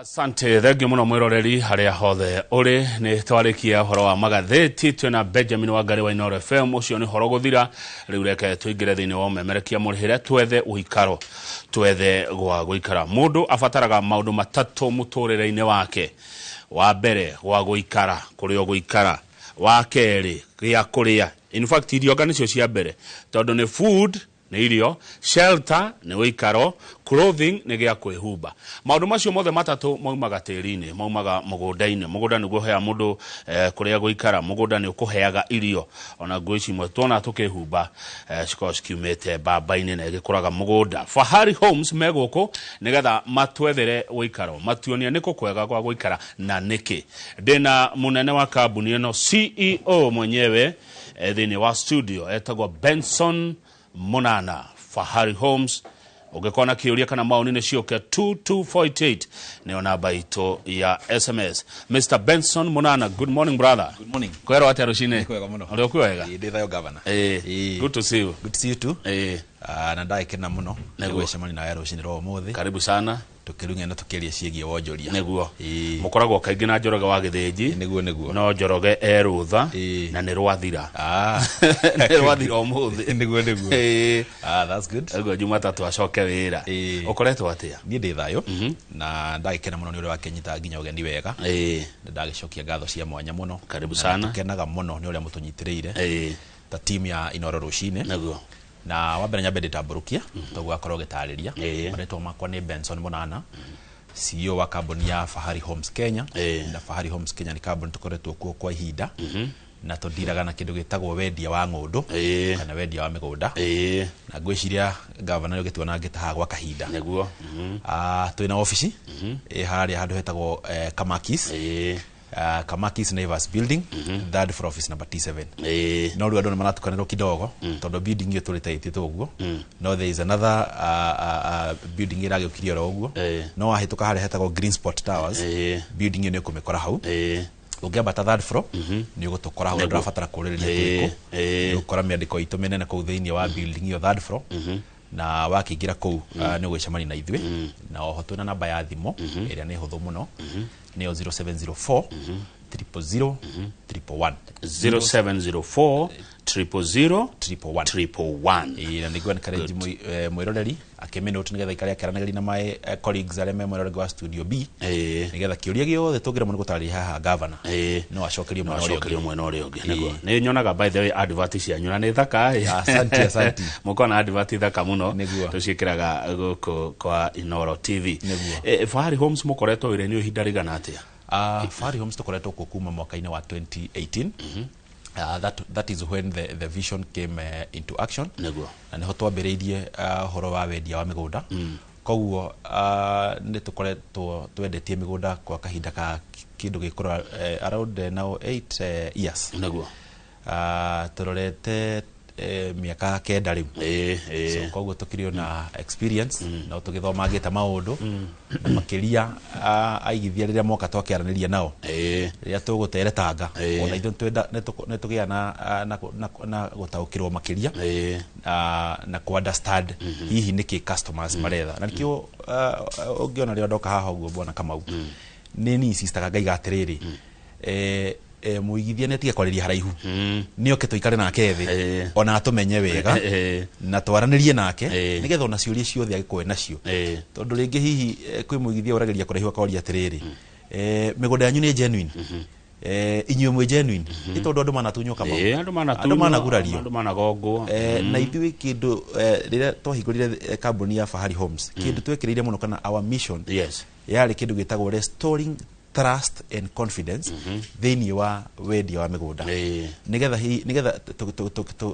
Asante thengio muno mwiroreri haria hothe uri ni twarikia horo wa magatheti twina Benjamin Wangari wa Inooro FM ucio ni horo guthira riu reke tuingire thiini wa memerekia murihire twethe uikaro twethe gwa guikara mundu afataraga maundu matatu muturire-ini wake wa mbere gwa guikara kurio guikara wa keri gia kuria in fact irio ganicio cia mbere tondu ni food ni irio, shelter ni uikaro, clothing ni gia kwihumba. Maundu macio mothe matatu maumaga tiri-ini, maumaga mugunda-ini. Mugunda ni guhea mundu kuria guikara, mugunda ni ukuheaga irio. Ona nguo ici mwe tuona tukihumba ciko ciumite baba-ini na igikuraga mugunda. Fahari Homes meguku nigetha matwethere uikaro, matuonia niko kwega kwa guikara na niki. Ndina munene wa kambuni ino CEO mwenyewe thiini wa studio etagwo Benson Munana. Fahari Homes ugekona kiuria kana maoni ni cioke 2248 ni namba ito ya SMS. Mr. Benson Munana, good morning brother. Good morning. Kwero ate rushine. Kwega muno. Ndio kwega. Ndithayo governor. Good to see you. Good to see you too. Na ndaikena muno gwicemani na rushine ro muthi. Karibu sana. Tukirunga na tukiria ciegie wonjoria. Neguo. Mukoragwo kaingi na njoroge wa githinji. Neguo. No njoroge erutha na ni rwathira. Ni rwathira umuthi. Neguo. That's good. Ego Jumatatu acoke wira. Ukoretwo atia? Ni ndithayo na ndaikena muno ni uri wakenyita nginya ugendi wega. Ndagicokia ngatho cia mwanya muno. Karibu sana. Tukenaga muno ni uri mutunyitiriire. Ta team ya Inooro rushine. Neguo. Na wabere nyambe nditamburukia togwa koroge tariria maretwo makwa ni Benson Munana CEO wa kambuni ya Fahari Homes Kenya na Fahari Homes Kenya ni kambuni tukoretwo kuo kwa ihinda na tondiraga na kindu gitagwo wendia wa ng'undu kana wendia wa migunda na ngwiciria governor ugituona ngitaha gwa kahinda neguo twina office haria handu hetagwo Kamakis Kamakis Naivas building third floor office number T7 no ruado manatukanero kidogo tondo building yetu ritaitite uguo no there is another building ira gukiri ro uguo no wahituka haria hetagwo Green Spot Towers building ino kumekora hau ugiambata third floor ni ugutukora hau ndirafatara kuriria tuko ukora miandiko itu menene ku thiini wa building yo third floor na wakigira ku ni gwicemani na ithwe na oho twina namba ya thimo iria ni huthu muno ni 0704 000 111 0704 000 111 ina nigwa encourage mwiroreri akimenote nigetha ikaria kiranagiri na my colleagues are memororeri wa studio B nigetha kiuria giothe tugira muno gutari haha governor no acokerio mwena uri ungi nego ni nyonaga by the way advert cia nyona ni thaka asante mukona advert thaka muno tucikiraga guku kwa Inooro TV Fahari Homes mukoretwo wire ni uhinda rigana atia Fahari Homes tukoretwo kuma mwaka-ini wa 2018 that is when the vision came into action neguo na niho twambiriirie horo wa wendia wa migunda koguo ni tukoretwo twendetie migunda kwa kahinda ka kindu gikora around now 8 years neguo turorete miaka kenda riu so koguo tukirio na experience na tugithoma ngita maundu makiria aigithia riria moka twakiaraniria nao riria tuguteretanga ona ithu twenda netugia na gutaukirwo makiria na ku understand hihi niki customers maretha na nikio ungiona rio ndoka haha uguo bwana Kamau ni ni sister ngaiga atiriri muigithia netige kwariria haraihu nio ketuikare nake thi ona atumenye wega na twaranirie nake nigetha ona ciuria ciothe agikwe nacio tondu ringi hihi kwi muigithia urageria kuraihu akaoria atiriri migunda yanyu ni genuine inywe mwe genuine itondo andu manatunywo kama andu managurario andu managongo na ithui kindu riria twahingurire kambuni ya Fahari Homes kindu twekirire muno kana our mission yari kindu gitagwo restoring trust and confidence thiini wa wendia wa migunda nigetha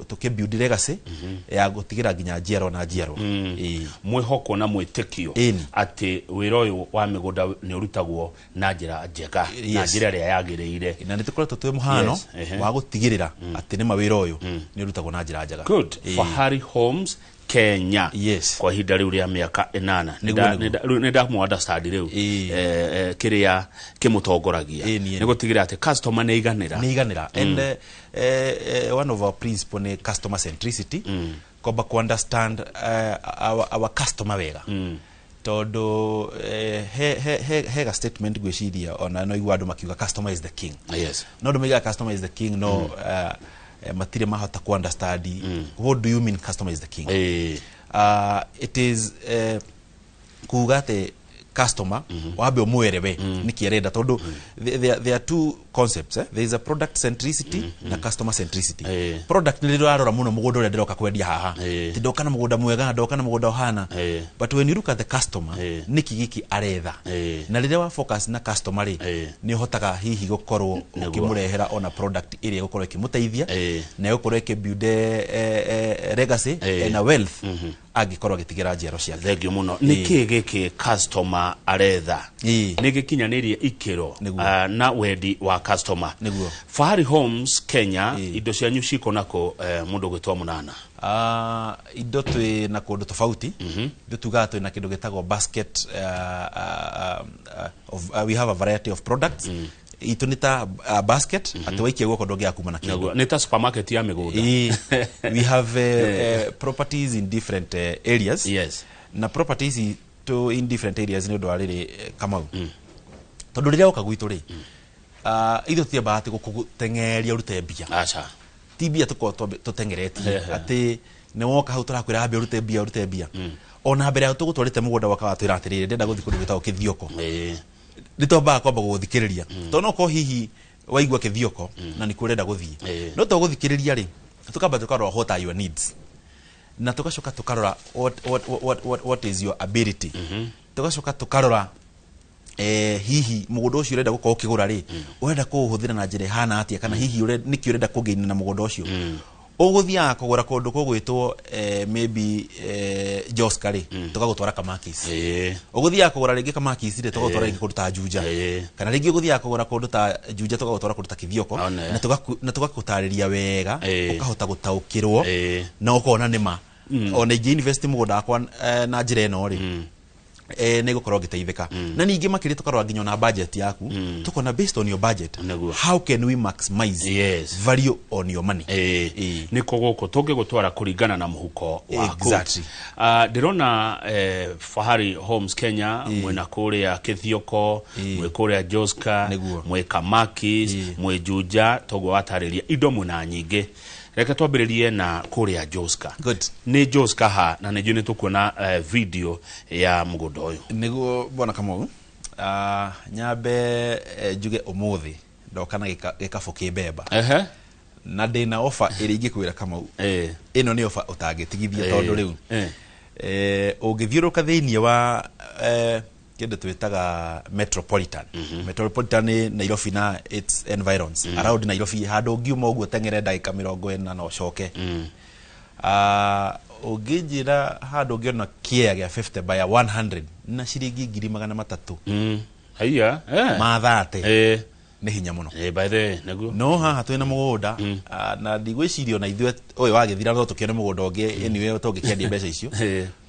tukibuild legacy ya gutigira nginya njiaro na njiaro mwihoko na mwitikio ati wira uyu wa migunda ni urutagwo na njira njega na njira ria yagiriire na nitukoretwo twi muhano wa gutigirira ati ni mawira uyu ni urutagwo na njira njega good Fahari Homes Kenya kwa hinda riu ria miaka 8 nida mu understand riu kiria kimutongoragia ni gutigira ati customer ni iganira and one of our principle ni customer centricity koba ku understand our customer wega todo hega statement gwiciria ona no igwa andu makiuga customer is the king. Yes. No do mega customer is the king no matire mahota ku understand what do you mean customer is the king. It is kugate customer wabe omwerewe nikirenda tondu there are two concepts there is a product centricity na customer centricity. Product ni riro arora muno mugondo ule ndiroka kwendia haha tindoka na mugondo mwega ndoka na mugondo hana but when you look at the customer niki giki aretha na rire wa focus na customer ri ni hotaga hihi gukorwo ukimurehera ona product iri gukorwo ikimuteithia na gukorwo ikibuild legacy na wealth agikorwo gitigira njero cia thengio muno niki giki customer aretha niki kinyanirie ikiro na wendi wa customer. Fahari Homes Kenya indo cia nyushiko nako mundu gwitwa Munana indo twi na kundu tofauti ndutuga twi na kindu gitagwo basket we have a variety of products itunita basket atwaikie guko ndogia kumana kindu nita supermarket ya migunda we have properties in different areas. Yes. Na properties to in different areas ni ndo arire kama tondu riria ukagwitu ri itho tia bahati gukutengeria urute mbia acha tibia tutengereti ati ne woka hau turakwira ambia urute mbia ona mbere tugutwarite mugunda waka watwira atirire ndenda guthi kundu gitao kithioko nditomba kwamba guthikiriria tono ko hihi waigwa kithioko na nikurenda guthii no to guthikiriria ri tukamba tukarora what are your needs na tugashoka tukarora what is your ability tugashoka tukarora hihi mugondo ucio urenda gukorwo ukigura ri urenda kuhuthira na njire hana atia kana hihi niki urenda kugaina na mugondo ucio uguthia kugura kundu kugwitwo maybe Joska ri tukagutwara Kamakis uguthia kugura ringi Kamakis ri tukagutwara ringi kundu ta Juja kana ringi uguthia kugura kundu ta Juja tukagutwara kundu ta Kithioko na tugakutariria wega ukahota gutaukirwo na ukona nima ona ingi invest mugondo akwa na njire eno ri ne gukorwo giteithika na ningi makiri tukarwa nginyo na budget yaku tukona based on your budget how can we maximize value on your money niko goko toge gutwara kuringana na muhuko waku. Exactly. Ndirona Fahari Homes Kenya mwena kuria Kithioko mwe kuria Joska mwe Kamakis mwe Juja togo watariria indo muna nyingi. Reka twambiririe na kuria Joska. Good. Ni Joska ha na ne june tukuona video ya mugondo uyu. Niguo bona Kamau nyambe juge umuthi ndoka na gikabo kibeba. Na ndina offer iri ingikwira Kamau. Ino ni offer utangitigithia tondu riu. Ungithiuruka thiini wa kindu twitaga metropolitan. Metropolitan ni Nairobi na its environs. Around Nairobi handu ngiuma uguo tengere ndagika 40 na ucoke. Ungijira handu ngiona kia gya 50 by 100 na ciringi 300. Haiya mathate ni hinya muno by the naguo no haha twina mugunda na ndigwicirio na ithwe oy wagithira no tukione mugunda ungi anyway tungikendia mbeca icio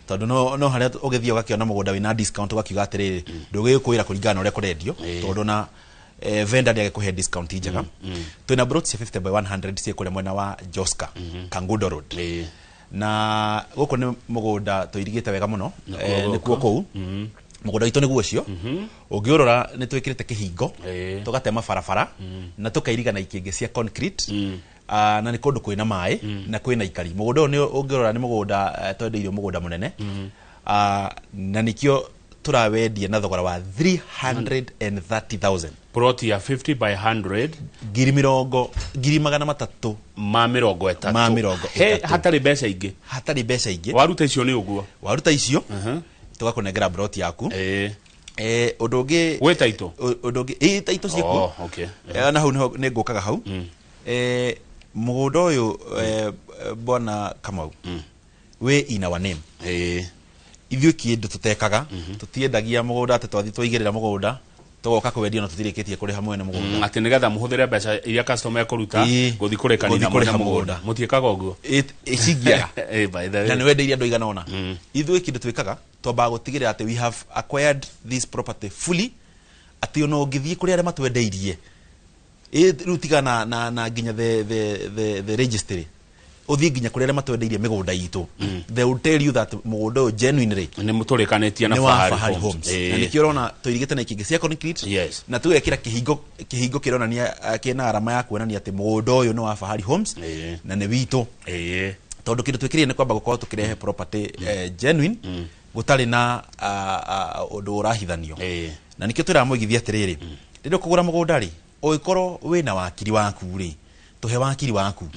tondu no haria ugithio gakiona mugunda wina discount ugakiuga atiriri ndugikuira kuringana na uria kurendio tondu na vendor ndiage kuhe discount njega twina brots 50 by 100 cie kule mwena wa Joska Kangundo Road na guko ni mugunda tuirigite wega muno ni kuo kou mugunda itu niguo cio ungiurora ni twikirite kihingo tugatema barabara na tukairiga na ikingi cia concrete na ni kundu kwina mai na kwina ikari mugunda ni ungiurora ni mugunda twendirio mugunda munene na nikio turawendie na thogora wa 330,000 plot ya 50 by 100 giri magana matatu ma mirongo hatari mbeca ingi waruta icio ni uguo waruta icio tugakunengera plot yaku udungi weta ito udungi taito ciku na hau ni ngukaga hau mugunda uyu bona Kamau we in our name ithio kindu tutekaga tutiendagia mugunda ate twathi twaigirira mugunda tugoka kwendia no tutirikitie kuri hamwe na mugunda ati nigetha muhuthire mbeca iria customer yakuruta guthi kurekanira na mugunda mutiekaga uguo icingia by the way na ni wendeire andu igana ona ithio kindu twikaga twamba gutigirira ati we have acquired this property fully ati ono ngithie kuri aria matwendeirie rutigana na nginya the registry uthie nginya kuri matwendeirie migunda yitu they will tell you that mugunda genuinely ni muturikanĩtie na Fahari Homes na nikio rona tuirigite na ikingi cia concrete na tuwekira kihingo kironania kina arama ya kuonania ati mugunda uyu ni wa Fahari Homes na ni witu tondu kindu twikirire ni kwamba gukorwo tukirehe property genuine gutari na undu urahithanio na nikio turamuigithia atiriri ndio kugura mugunda ri uikorwo wina wakiri waku ri tuhe wakiri waku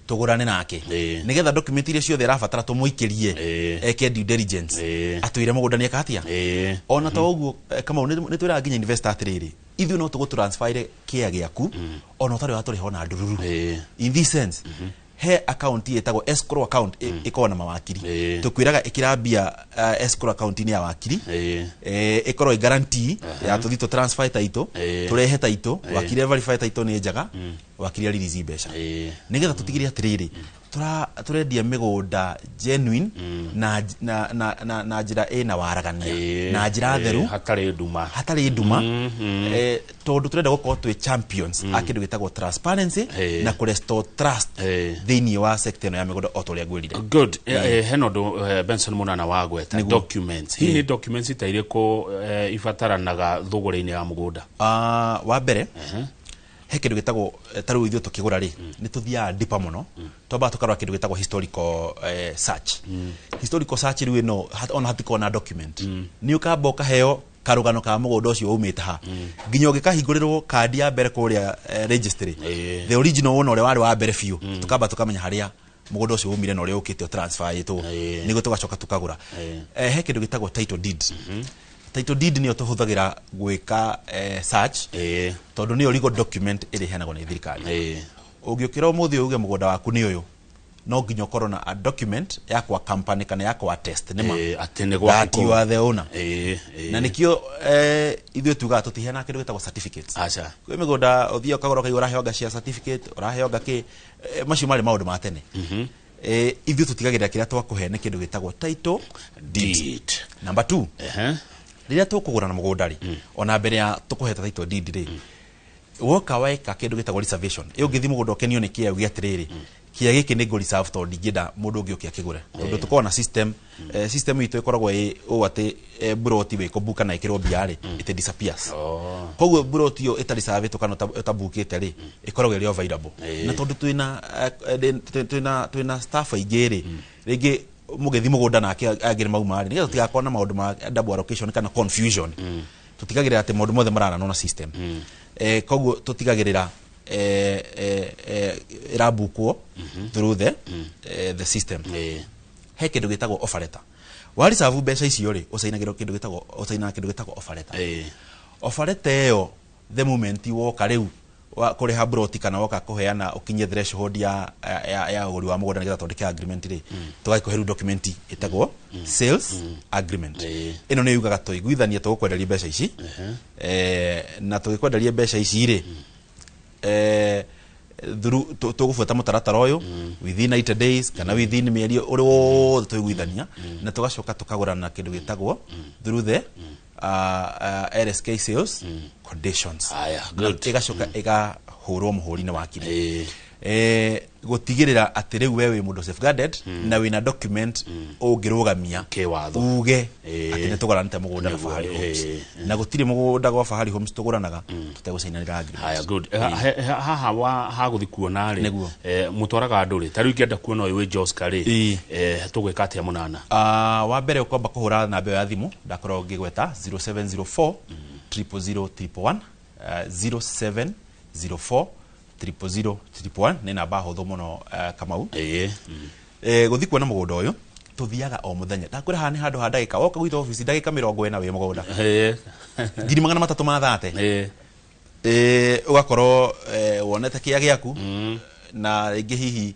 tugurane nake nigetha document ile ciothe rafatara tumuikirie eke due diligence atwire mugunda ni akatia ona to uguo kama ni twira nginya investor atiriri ithu no tugo transfer kia giaku ona utari waturi hona ndururu in this sense he account yetagwo escrow account iko na mawakiri tukwiraga ikirambia escrow account ni ya wakiri ikorwo guarantee ya tuthito transfer title turehe title wakiri verify title ni njaga wakiri release mbeca nigetha tutigire atiriri turendia migunda genuine na njira ina waragania na njira theru hatari nduma tondu turenda gukorwo twi champions akindu gitagwo transparency na ku restore trust thini wa sector ya migunda otoria gwirire good henodo Benson Munana wagweta documents ni documents itairiko ifataranaga thugura-ini ya mugunda wa mbere he kindu gitagwo taru ithio tukigura ri ni tuthia dipa muno toba tukarwa kindu gitagwo historical search historical search riwe no ona hatiko na document ni ukamba heo karugano ka mugunda ucio umite ha nginya ugikahingũrĩrwo kandi ya mbere kuria registry the original one ore wari wa mbere fiu tukamba tukamenya haria mugunda ucio umire na ore ukite transfer yitu nigo tugacoka tukagura he kindu gitagwo title deed title deed ni otuhuthagira gwika search tondu ni legal document iri henago ni thirikari ugiukira umuthi uge mugunda waku ni uyu no nginya ukorwo na a document ya kwa company kana ya kwa test nima atene gwako you are the owner na nikio ithuĩ tuga tutihena kindu gitagwo certificates acha kwi migunda uthio kagora kai uraheo cia certificate uraheo ki macio mari maundu ma tene ithuĩ tutigagirira kiria twakuhe ni kindu gitagwo title deed number 2 riria tukugura na mugunda ri ona mbere ya tukuheta title deed ri woka waika kindu gitagwo reservation iyo ngithi mugunda ukenio ni kia ugiatiriri kia giki ni ngori serve to digida mundu ungi ukia kigure tondu tukona na system system itu ikoragwo o ati broti we kubuka na ikirwo biare it disappears koguo broti yo itari serve to kana utabukite ri ikoragwo iri available na tondu twina staff aigiri ringi mugethi mugunda nake agire maumari nigetha tutigakona maundu ma double allocation kana confusion tutigagirira ati maundu mothe marana no na system koguo tutigagirira irabukwo through the system he kindu gitagwo offer letter wari serve mbeca icio ri usainagirwo kindu gitagwo offer letter offer letter yo the moment woka riu kuriha broti kana woka kuheana ukinye threshold ya uguri wa mugunda nigetha tondeke agreement ri tugaikuheru document itagwo sales agreement ino ni yugaga tuiguithania tugukwenderia mbeca ici na tugikwenderia mbeca ici ri tugufuata mutaratara uyu within 90 days kana within mieri uri wothe tuiguithania na tugacoka tukagurana kindu gitagwo through the RSK sales conditions igacoka igahurwo muhuri-ini wa kiri gutigirira ati riu wewe mundu safeguarded na wina document ungirugamia uge ati ni tuguranite mugunda na Fahari Homes na gutiri mugunda gwa Fahari Homes tuguranaga tutegucainanira agreement good haha haguthi kuona ri mutwaraga nduri tari ikienda kuona uyu Joska ri tugwika atia Munana wa mbere ukomba kuhura namba ya thimu ndakorwo ngigweta 0704 000 0704 000 ni namba huthu muno Kamau guthi kuona mugunda uyu tuthiaga o muthenya ndakwira hani handu ha ndagika woka gwitha office ndagika 40 we mugunda ngiri 330 ugakorwo wonete kia giaku na ingi hihi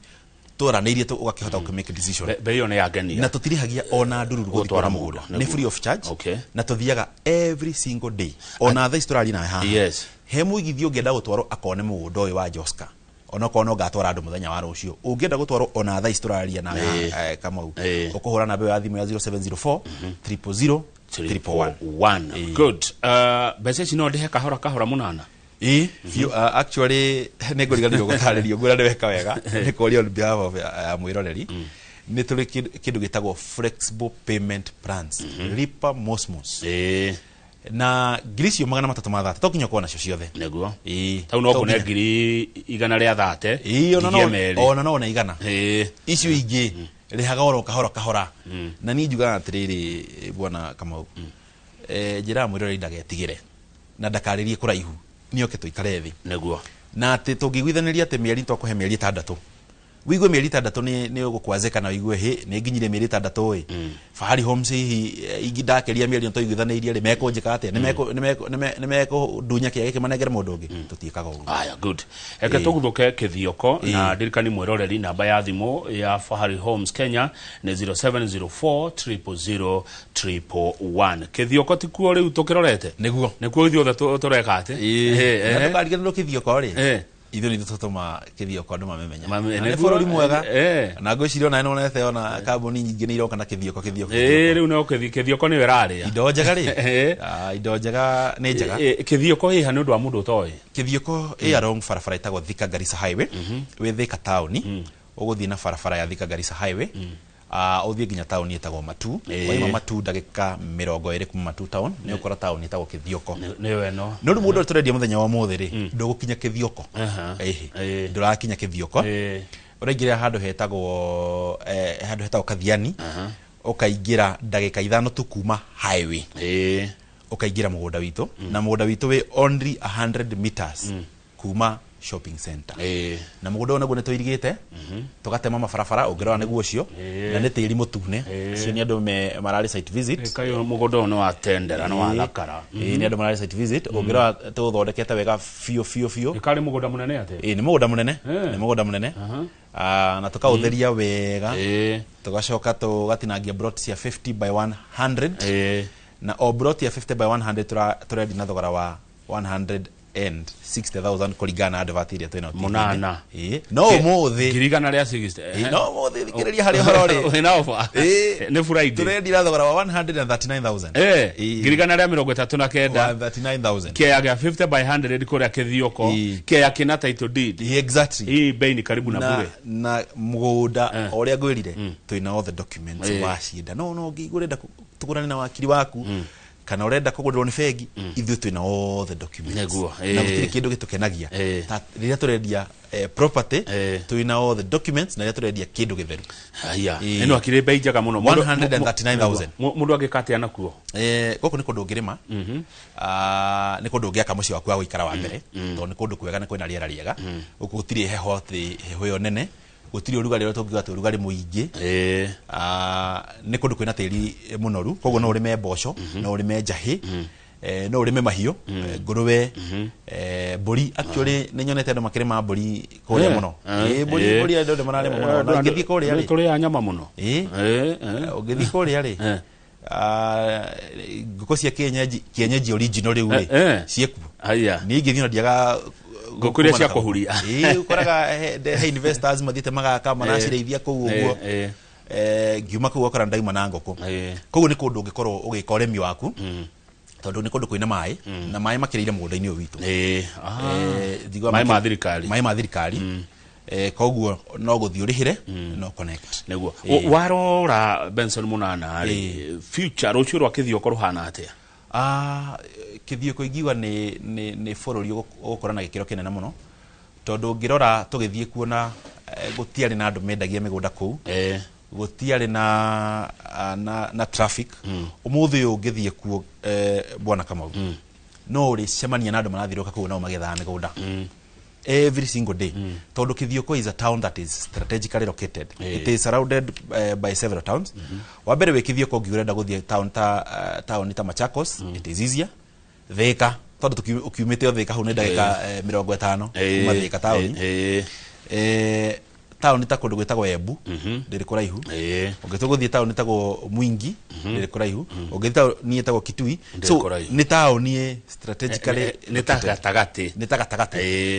turaneirie ugakihota kumake decision beyo ne yagenia na tutirihagia ona ndururu gutwara mugunda ni free of charge na tuthiaga every single day ona tha istorali na ha he muigithio ngenda gutwaro akone mugunda uyu wa Joska ona kono gatwara andu muthenya wa rucio ungenda gutwaro ona tha istorali na Kamau ukuhura namba ya thimu ya 0704 000 311 good message no ndihe kahora Munana Actually negoriganirwo gutaririo ngura weka wega nikorio on behalf of mwiroreri ni tuli kindu gitagwo flexible payment plans lipa mosmos na giricio 330 tokinya kuona cio ciothe neguo tau no kune ngiri igana ria 30 ona no na igana icio ingi rihaga oro kahora na ni njuga atiriri bwana Kamau njira mwiroreri ndagetigire na ndakaririe kuraihu nioke tuikare thi neguo na ati tungiguithaniria ati mieri twakuhe mieri 6 wigue mieri 6 ni ugukwazeka na wigue he ni nginyire mieri 6 Fahari Homes hi igidakeria mieri ntoiguithanirie ri meko njika ate ni meko dunya kia gike manegere mundu ungi tutiikaga ugu aya good eke tuguthuke kithioko na ndirikani mwiroreri namba ya thimu ya Fahari Homes Kenya ni 0704 000 kithioko tikuo riu tukirorete niguo ithiothe tureka ate na tukarigana kithioko ri ithu ni tutuma kithioko andu mamemenya ne forori mwega na ngwiciria ona eno nete ona kambuni nyingi ni iroka na kithioko riu no kithioko ni weraria indo njega ri indo njega ni njega kithioko hi hanu ndu wa mundu toy kithioko along farafara itagwo Thika Garissa Highway we Thika town uguthii na farafara ya Thika Garissa Highway uthie nginya town itagwo Matu waima Matu ndagika 20 kuma Matu town ni ukora town itagwo kithioko ni weno no mundu turendia muthenya wa muthi ri ndugukinya kithioko ndurakinya kithioko uraingira handu hetagwo Kathiani ukaingira ndagika 5 tu kuma highway ukaingira mugunda witu na mugunda witu we only 100 meters kuma shopping center na mugunda ona gune toirigite tugatema mafarafara ungirwa neguo cio na ne tiri mutune cio ni andu marari site visit kayo mugunda ono wa tendera no wa thakara ni andu marari site visit ungirwa tuthondekete wega fio ikari mugunda munene ate ni mugunda munene na tukautheria wega tugacoka tugatinangia brot cia 50 by 100 na o brot ya 50 by 100 turendi na thogora wa 160,000 kuringana advert iria twina munana no muthi girigana ria 60 no muthi thikiriria hari horori wina offer ni Friday turendi na thogora wa 139,000 girigana ria 39 139,000 kia ya 50 by 100 kuria kithioko kia ya kina title deed exactly bei ni karibu na bure na mugunda oria gwirire twina all the documents wa cienda no ngigurenda tugurane na wakiri waku kana urenda kugurwo ni fegi ithu twina all the documents na gutiri kindu gitukenagia riria turendia property twina all the documents na riria turendia kindu githeru haya eno akire bei njega muno 139,000 mundu agikatia nakuo goku ni kundu ngirima ni kundu ngiaka muci waku wa guikara wa mbere to ni kundu kwega ni kwina riera riega guku gutiri heho yo nene gutiri urugari rutongiwa tu urugari muingi ni kundu kwina tiri munoru koguo no urime mboco no urime njahi no urime mahiu nguruwe mburi actually ni nyonete andu makirima mburi kuria muno mburi andu mararima muno na ngithii kuria ri kuria nyama muno ngithii kuria ri nguko cia kienyeji original riu ri ciekuo haya ni ngithii no ndiaga gukuria cia kuhuria ukoraga he investors mathite magaka maracirithia kuu uguo ngiuma kuu okora ndaima na ngoko koguo ni kundu ungikorwo ugika uremi waku tondu ni kundu kwina mai na mai makirire mugunda-ini uyu witu mai ma thirikari koguo no guthii urihire no connect neguo warora Benson Munana ri future rucio rwa kithioko ruhana atia kithioko igiwa ni forori gukora na gikiro kinene muno tondu ngirora tugithie kuona gutiari na andu mendagia migunda kuu gutiari na traffic umuthi uyu ngithie kuo bwana Kamau no uri cemania na andu marathiruka kuu na magetha migunda every single day tondu kithioko is a town that is strategically located it is surrounded by several towns wa mbere we kithioko ngirenda guthie town ta Machakos it is easier Thika tondu ukiumite Thika hu ni ndagika 50 kuma Thika town town ta kundu gwitagwo Embu ndiri kuraihu ungituguthie town tagwo Mwingi ndiri kuraihu ungithita ni tagwo Kitui so ni town ni strategically ni tagatagati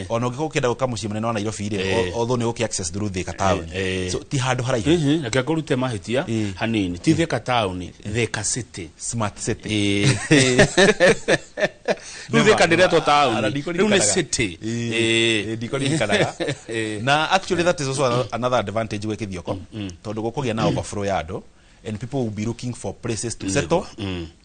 ona ungikukenda gukamuci munene wa Nairobi ire although ni uki access through Thika town so ti handu haraihu na kurute mahitia hanini ti Thika town Thika city smart city Thika ndiretwo town riu ni city ndiko nikanaga na actually that is also another advantage with Kithioko tondu gukugia na overflow ya andu and people will be looking for places to settle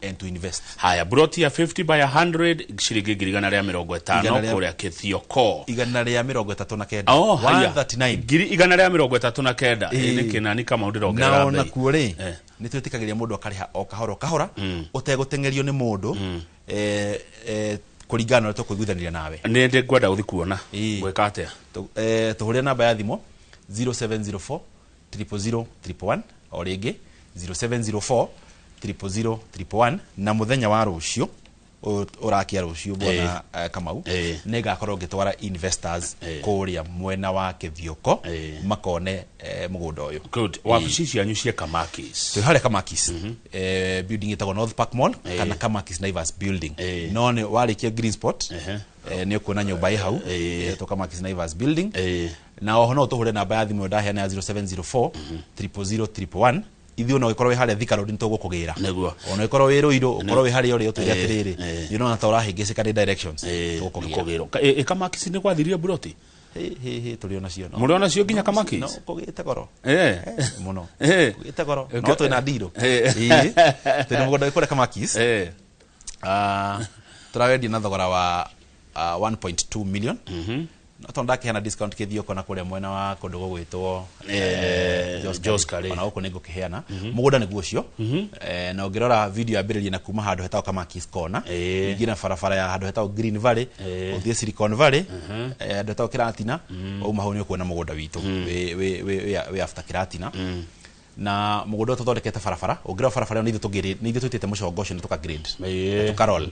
and to invest. Haya broti ya 50 by 100 shilingi igana rĩa 50 kuria Kithioko igana rĩa 39 139 igana rĩa 39 ni kinani kama ndirongerera bei na kuore ni twitikagiria mundu akariha o kahora utegutengerio ni mundu kuringana na tukuiguithaniria nawe ni ndi ngwenda uthi kuona gweka atia tuhuria namba ya thimo 0704 000 111 o ringi 0704 000 111 na muthenya wa rucio urakia rucio bona Kamau nega korwo ngitwara investors kuria mwena wa Kithioko makone mugunda uyu good wabici cianyu cia Kamakis tu hale Kamakis building itagwo North Park Mall kana Kamakis Naivas building no ni warikia Green Spot ni ukuona nyumba hau to Kamakis Naivas building na oho no tuhure namba ya thimu ndaheana ya 0704 000 111 ithio no ikorwo hale Thika Road ntogo kugira neguo ono ikorwo wi Ruiru ukorwo wi hale ori uturi atiriri you know ta urahingicika ni directions tukugira Kamakis ni kwathirie buroti tuliona cio no muriona cio nginya Kamakis no kugite goro muno kugite goro no to ina ndiro tena mugunda ikore Kamakis turawendi na thogora wa 1.2 million tonda kihana discount Kithioko na kuria mwena wa kundu gugwitwo Joskari ona uko ningo kiheana mugunda ni gucio na ungirora video ya mbiriria na kuma handu hetao Kamakis Corner ingina farafara ya handu hetao Green Valley uthie Silicon Valley handu hetao Kiratina uma hau ni kuona mugunda witu we after Kiratina na mugunda tuthondekete farafara ungira farafara ni ithu twitite mucongo ucio ni tuka grade tukarol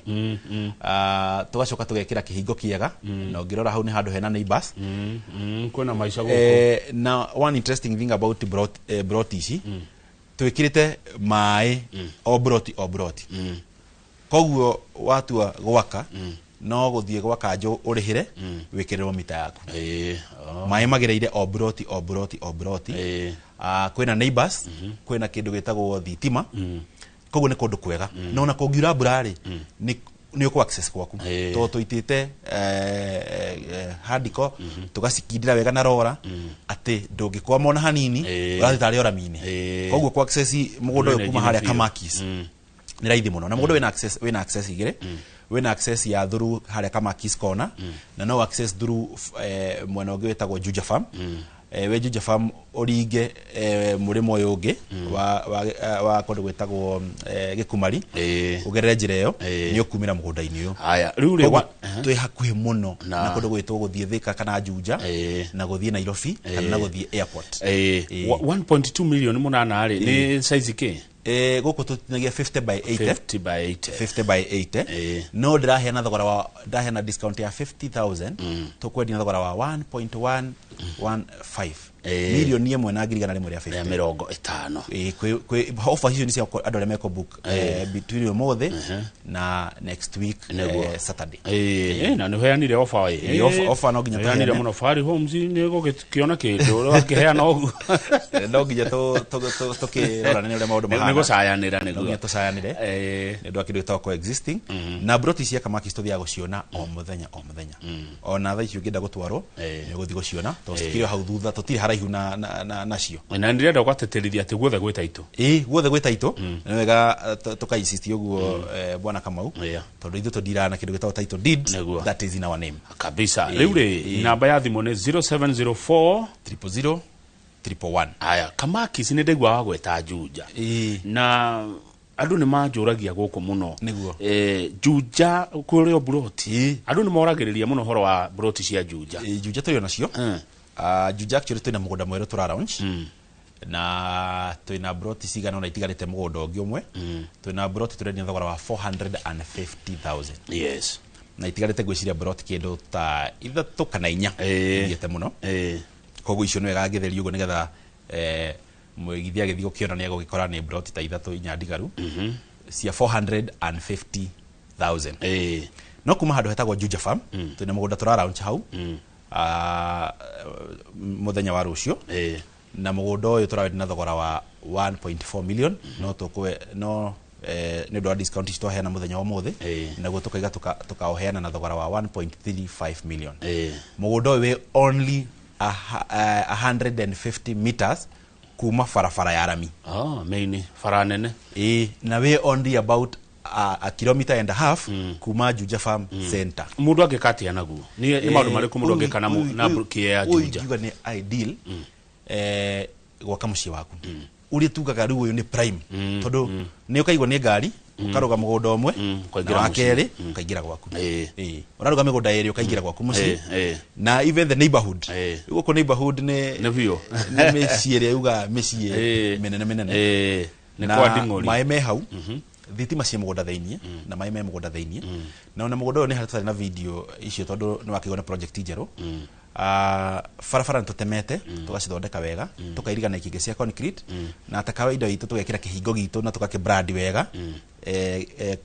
tugacoka tugekira kihingo kiega na ungirora hau ni handu hena neighbors kwena maisha guko na one interesting thing about broti ici twikirite mai o broti koguo watua gwaka no guthie gwaka njo urihire wikiriro mita yaku mai magireire o broti kwena neighbors kwena kindu gitagwo thitima koguo ni kundu kwega no na kungiura burari ni uko access kwaku to tuitite hardiko tugasikindira wega na rora ati ndungikwa mona hanini urathitari ora mini koguo ku access mugunda uyu kuma haria Kamakis ni raithi muno na mugunda wina access igire wina access ya through haria Kamakis Corner na no access through mwena ungi wetagwo Juja Farm we Juja Farm oringe murimo uyu ungi wa kundu gwetagwo Gikumari ugerere njira iyo ni ukumira mugunda-ini uyu haya riu twi hakuhi muno na kundu gwetwo guthie Thika kana Juja na guthie Nairobi kana na guthie airport 1.2 million munana ari ni size ki guku tutinagia 50 by 80 50 by 80 no ndiraheana thogora wa ndahena discount ya 50,000 tukwendi na thogora wa 1.115 milioni imwe na ngiri 150 kwe offer hiyo ni cia andu aria meko book between mothe na next week Saturday na ni heanire offer no nginya heanire muno Fari Homes ni gukiona kindu wakiheana ogu no nginya tukirora ni uria maundu mahana nigo sayanira nigo tusayanire ni ndu akindu to coexisting na broti cia Kamakis tuthia guciona o muthenya ona tha icio ngenda gutwaro ni guthi guciona to sikire hau thutha tutire haraihu na cio na ndirenda gwateterithia ati guothe gwitaitu guothe gwitaitu ni wega tukainsist uguo bwana Kamau tondu ithu tundirana kindu gitagwo title deed that is in our name kabisa riu ri namba ya thimu ni 0704 000 111 aya Kamakis ni ndegwa wa gweta Juja na andu ni manjuragia guku muno Juja kurio broti andu ni moragiriria muno horo wa broti cia Juja Juja tuyo nacio Juja actually tuina mugunda mweru tura launch na tuina broti cigana na itigarite mugunda ungi umwe tuina broti turendia thogora wa 450,000 yes na itigarite gwiciria broti kindu ta ithatu kana inya igite muno koguo icio nwe gagitherio ugo nigetha mwigithia githio kiona ni egukora ni broti ta ithatu inya ndigaru cia 450,000 no kuma handu hetagwo Juja Farm tuina mugunda tura launch hau muthenya wa rucio na mugunda uyu turawendi na thogora wa 1.4 million no ne do discount isto heana muthenya wa mothe naguo tukaiga tukaoheana na thogora wa 1.35 million mugundo we only 150 meters kuma farafara ya rami main fara nene na we only about a kilometer and a half kuma Juja Farm Center mundu agikati anagu ni maundu mariku mundu agikana na brukie ya Juja uyu ni ideal gwaka muciĩ waku uri tugaga riu uyu ni prime tondu ni ukaigwa ni ngari ukaruga mugunda umwe na wakeri ukaingira gwaku uraruga migunda iri ukaingira gwaku muciĩ na even the neighborhood guko neighborhood ni vio ni mĩciĩ ĩrĩa yuga mĩciĩ menene ni kwa dingori maĩ me hau thitima cia mugunda thĩinĩ na maĩ me mugunda thĩinĩ na ona mugunda ũyũ nĩ harĩ na video icio tondu nĩ wakĩgona project njerũ farafara tutemete tugacithondeka wega tukairiga na ikinge cia concrete na ta kawaida itu tugekira kihingo gitu na tugakibrand wega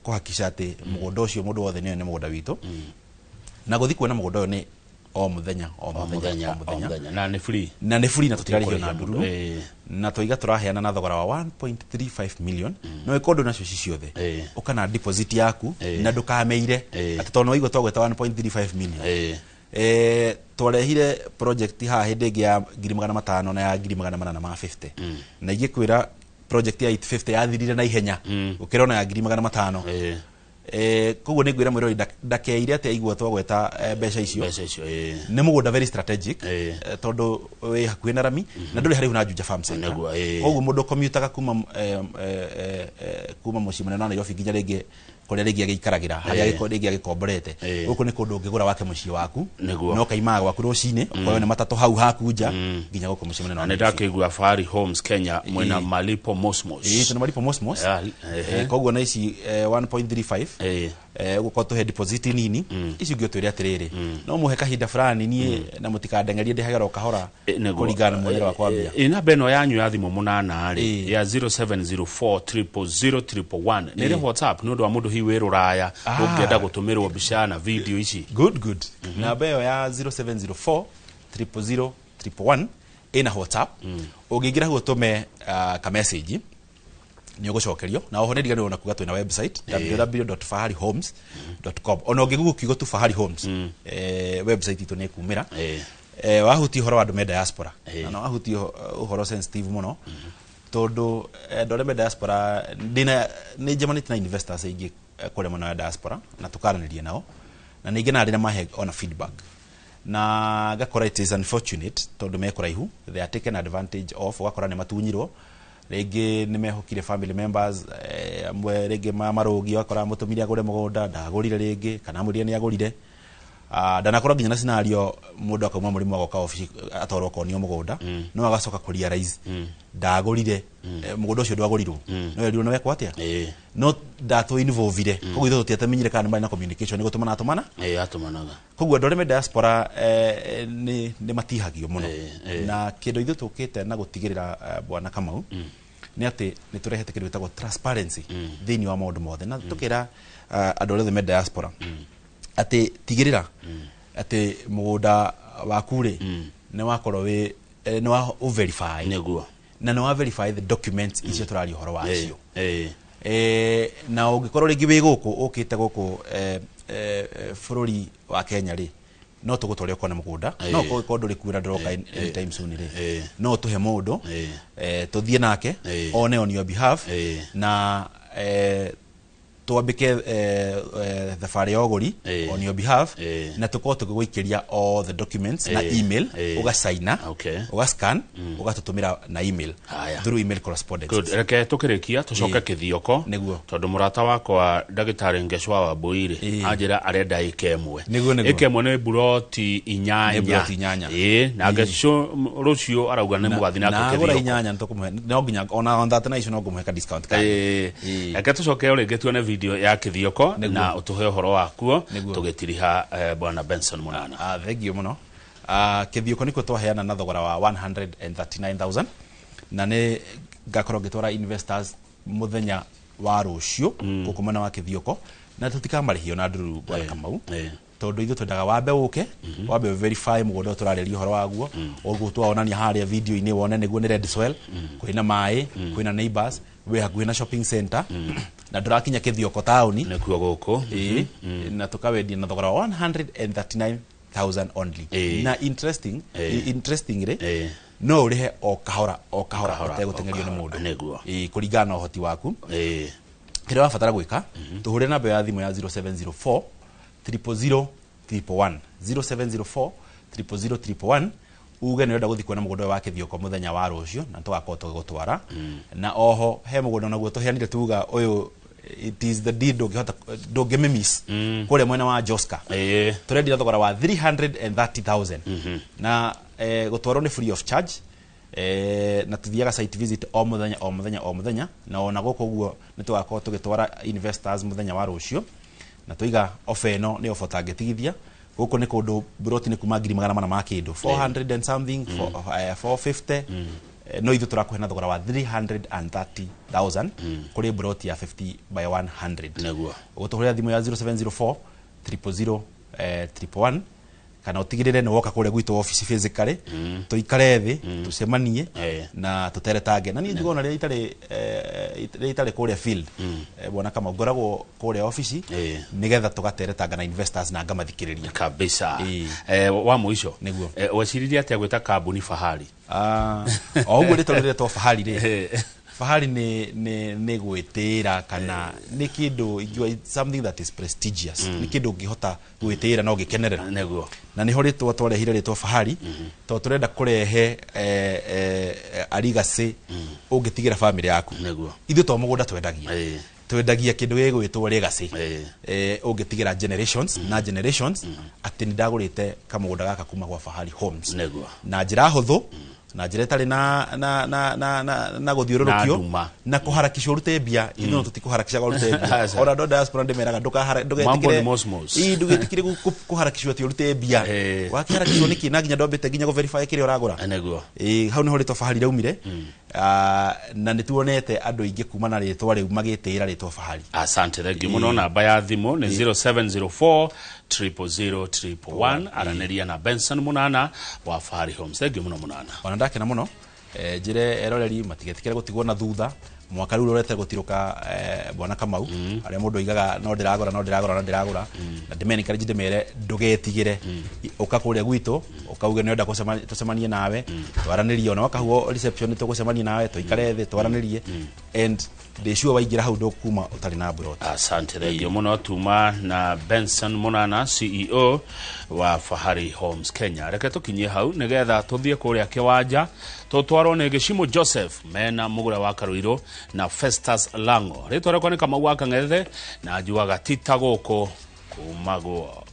kuhakisha ati mugunda ucio mundu wothe ni mugunda witu na guthi kuona mugunda uyu ni o muthenya na ni free na tutirarihio na nduru na toiga turaheana na thogora wa 1.35 million no ikondo nacio ciothe ukana deposit yaku na ndukameire ati tono igo twagweta 1.35 million twarehire project ha hinde ngi ya 500 na ya 850 na igikwira project ya 850 yathirire na ihenya ukirona ya 500 koguo ni ngwira mwiro ndakeire ati aigua twagweta mbeca icio ni mugunda very strategic tondu we hakuhi na rami na nduri hari na Juja Farm Center koguo mundu commutaga kuma muciĩ munene wa Nairobi nginya ringi kuria ringi agikaragira haria ringi agikomborete guku ni kundu ngigura wake muciĩ waku no kaimaga gwaku rucine kwa ni matatu hau hakunja nginya guku muciĩ munene wa Nairobi ndakigua Fahari Homes Kenya mwena Malipo Mosmos tuna Malipo Mosmos koguo na ici 1.35 guko tuhe deposit nini ici ngio twire atiriri no muhe kahinda fulani nie na mutikadengerie ndihagera kahora kuringana mwera wakwa mbia ina beno yanyu ya thimu munana ari ya 0704000111 nire WhatsApp no ndo mundu hi wiruraya ungienda gutumirwo mbica na video ici good namba yo ya 0704000111 ina WhatsApp ungingira hu tume ka message ni ugucokerio na oho ndigani ona kuga twina website www.faharihomes.com ona ungigu kigo tu Fahari Homes website itu ni kumira wahuti horo andu me diaspora na wahuti horo sensitive muno tondu ndore me diaspora ndina ni jemanite na investors ingi kore muno ya diaspora na tukaranirie nao na ningi na ndina mahe on feedback na gakora it is unfortunate tondu me kuraihu they are taken advantage of wakora ni matunyirwo rege nimehokire family members amwe rege marogi wakora mutumiri agure mugunda ndagurire rege kana muria ni agurire ndanakora nginya na scenario mundu akauma muri mwagoka office atorwo konio mugunda no agacoka kuria rise ndagurire mugunda ucio ndwagurirwo no ndio nawe kwatia no dato involved koguo itho tutamenyire kana mari na communication nigo atumanaga koguo ndore me diaspora ni matihagio muno na kindu ithu tukite na gutigirira bwana Kamau ni ati ni turehete kindu gitagwo transparency thini wa maundu mothe na tukira andore me diaspora ati tigirira ati mugunda waku ri ni wakorwo we ni wa verify neguo na no verify the documents icio turari horo wacio na ungikorwo ringi wi guku ukite guku bururi wa Kenya ri no tugutore ukona mugunda no ko nduri kuira ndroka anytime soon ri no tuhe mundu tuthie nake one on your behalf na twambike thabarĩ ya ũgũri on your behalf na tukorwo tugĩgũikĩria all the documents na email ugasigna ugascan ugatutumira na email through email correspondence. Good. Reke tukirikia tucoke kithioko tondu murata wakwa ndagitari Ngeshwa wa Mbuiri anjira arenda ikemwe ni buroti inyanya na Ngesho rucio arauga ni mugathi na kithioko na inyanya ntukumuhe no nginya ona on that night no ngumuhe ka discount ka reke tucoke urenge tuone video ya kithioko na utuhe horo wakuo tugitiriha bwana Benson Munana. Thank you muno. Kithioko niko twaheana na thogora wa 139,000 na ni ngakorwo ngitwara investors muthenya wa rucio gukumana wa kithioko na tutikamarihio na nduru bwana Kamau tondu ithu twendaga wambe uke wambe verify mugunda turareria horo waguo uguo twaonania haria video ini wone niguo ni red soil kwina mai kwina neighbors we hakuhi na shopping center na ndurakinya Kithioko tauni ne kuo goko na tukawendia na thogora 139,000 only na interestingly no urihe o kahora utegutengerio ni mundu neguo kuringana na uhoti waku kire wabatara gwika tuhure namba ya thimu ya 0704 000 311 0704 000 311 uge nenda guthi kuona mugondo wa Kithioko muthenya wa rucio na tugakora tugutwara na oho he mugondo naguo tuheanire tuga uyu it is the deed dogemimis kule mwena wa Joska turendi thogora wa 330,000 na gutwaro ni free of charge na tuthiaga site visit o muthenya na ona goko guo nitugakora tugitwara investors muthenya wa rucio na tuiga ofeno ni ofotangetigithia goko ni kundu broti ni kuma 400 ma kindu 400 and something 450 no ithu turakuhena thogora wa 330,000 kuri broti ya 50 by 100 neguo utuhuria thimu ya 0704 000 311 kana utigirire ni woka kule gwitu office physically tuikare thi tucemanie na tuteretange na ni njigona ri itare kule field bona kama ngoragwo kule office nigetha tugateretanga na investors na ngamathikiriria kabisa wa muico waciriria ati agwita kambuni Fahari o uguo ritorire to Fahari ri Fahari ni gwitira kana ni kindu something that is prestigious ni kindu ngihota gwitira no gikenerera neguo na ni horitwo twarehire ritwa Fahari to turenda kurehe arigasi ungitigira family yaku neguo ithu to mugunda twendagia kindu gigwitwo legacy ungitigira generations na generations ati ndagurite kamugunda gaka kuma gwa Fahari Homes neguo na njira huthu na njira tari na guthiururukio na kuharakisha urute bia ino tutikuharakisha urute bia ora ndo diaspora ndemeraga ndugetikire ndugetikire kuharakishwa ti urute bia wakiharakishwa niki na ginya ndombete ginya go verify kire uragura neguo hau ni horito Fahari raumire na nituonete andu ingi kuma na ritwa riu magitira ritwa Fahari asante thengi muno namba ya thimu ni 0704 000 araneria na Benson Munana wa Fahari Homes thengi muno Munana ona ndakena muno njire eroreri matigetikire gutigwo na thutha mwaka riu urete gutiruka bwana Kamau aria mundu igaga no ndiragura na ndimeni kare ndimere ndugetigire uka kuria gwitu ukauge ni enda tucemanie nawe twaranirie ona wakahuo reception tugucemanie nawe tuikare thi twaranirie and they sure waingira hau ndokuma utari na brot asante thengi muno tuma na Benson Munana CEO wa Fahari Homes Kenya reke tukinyie hau nigetha tuthie kuria kiwanja tutwaro ni Gishimo Joseph mena mugura wa Karuiro na Festus Lango ritwa rekwa ni Kamau wa Kang'ethe na njuaga tita goko kumago